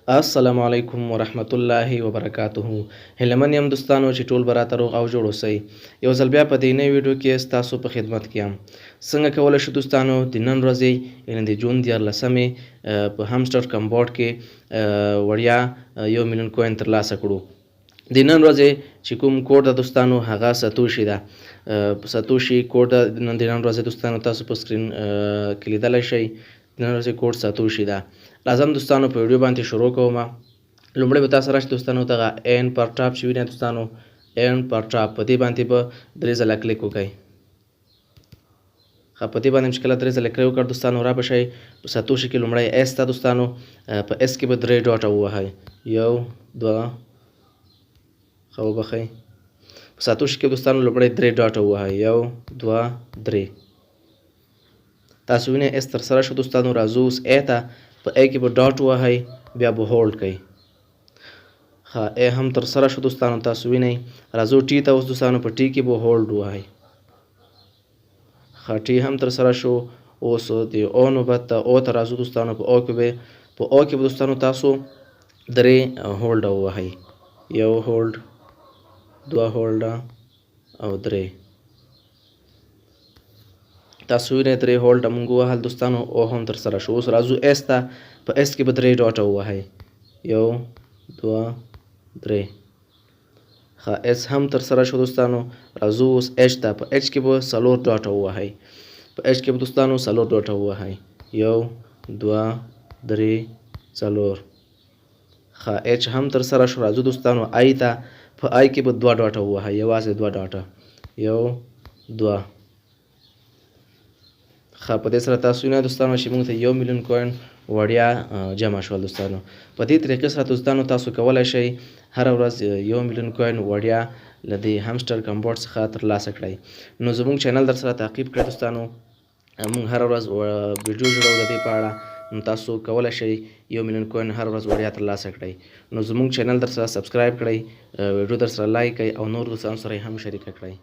السلام علیکم ورحمت الله وبرکاته. هیله یم دوستانو چې ټول به راته روغ او جوړ اوسئ. یو ځل بیا په دې نوې ویډیو کې ستاسو په خدمت کې یم. څنګه کولی شو دوستانو د نن ورځې یعنې د جون 14 په همسټر کمبوډ کې وړیا 1 میلیون کوین ترلاسه کړو. د نن ورځې چې کوم کوډ ده دوستانو هغه ساتوشي ده. ساتوشي کوډ د نن ورځې دوستانو تاسو په سکرین کې لیدلی شئ. د نن ورځې کوډ ساتوشي ده. لازم دوستانو په ویډیو باندې شروع کوم. لومړی به تاسو راشئ دوستانو دغه این پر ټاپ چې وینئ دوستانو این پر ټاپ په دې باندې به 3 ځله کلیک وکړئ. په دې باندې چې کله 3 ځله کلیک وکړ دوستانو را به شئ په ساتوشي کې لومړی ایس ته دوستانو په ایس کې به 3 ډاټه ووهئ. 1 2 ښه وبښئ. په ساتوشي کې دوستانو لومړی 3 ډاټه ووهئ. 1 2 3 تاسو وینئ ایس تر سره شو دوستانو. راځو اوس ای ته په ای کې به ډاټ ووهئ بیا به هولډ کړئ. ښه ای هم تر سره شو دوستانو تاسو وینئ. راځو ټي ته اوس دوستانو په ټي کې به هولډ ووهئ. ښه ټي هم تر سره شو. اوس د او نوبت ته او ته راځو دوستانو. په او کې به دوستانو تاسو 3 هولډه ووهئ. 1 هولډ 2 هولډه او 3 تاسو وینئ 3 هولډه مونږ ووهل دوستانو. او هم تر سره شو. اوس راځو ایس ته په ایس کې به 3 ډاټه ووهئ. 1 2 3 ښه ایس هم تر سره شو دوستانو. راځو اوس ایچ ته په ایچ کې به 4 ډاټه ووهئ. په ایچ کې به دوستانو 4 ډاټه ووهئ. 1 2 3 4 ښه ایچ هم تر سره شو. راځو دوستانو آی ته په آی کې به 2 ډاټه ووهئ. یوازې 2 ډاټه 1 2 ښه په دې سره تاسو وینئ دوستانو چې موږ ته 1 میلیون کوین وړیا جمع شول دوستانو. په دې طریقې سره دوستانو تاسو کولی شئ هره ورځ 1 میلیون کوین وړیا له دې همسټر کمبوډ څخه ترلاسه کړئ. نو زموږ چینل در سره تعقیب کړئ دوستانو. موږ هره ورځ ویډیو جوړو د دې په اړه. نو تاسو کولی شئ 1 میلیون کوین هر ورځ وړیا ترلاسه کړئ. نو زموږ چینل در سره سبسکرایب کړئ، ویډیو در سره لایک کړئ او نور دوستانو سره یې هم شریکه کړئ.